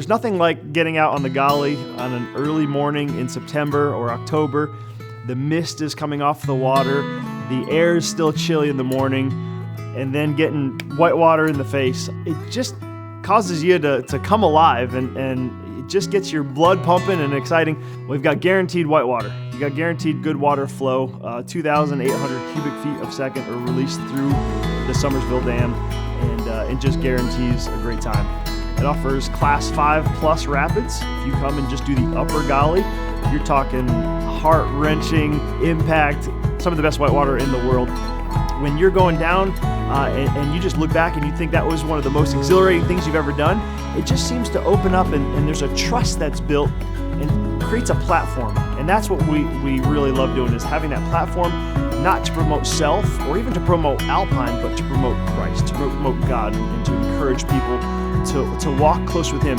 There's nothing like getting out on the Gauley on an early morning in September or October. The mist is coming off the water, the air is still chilly in the morning, and then getting whitewater in the face. It just causes you to come alive, and it just gets your blood pumping and exciting. We've got guaranteed whitewater. You got guaranteed good water flow. 2,800 cubic feet a second are released through the Summersville Dam, and it just guarantees a great time. It offers Class 5 plus rapids. If you come and just do the upper Gauley, you're talking heart-wrenching impact, some of the best whitewater in the world. When you're going down and you just look back and you think that was one of the most exhilarating things you've ever done, it just seems to open up, and there's a trust that's built and creates a platform. And that's what we really love doing, is having that platform, not to promote self or even to promote Alpine, but to promote Christ, to promote God, and to encourage people to walk close with Him.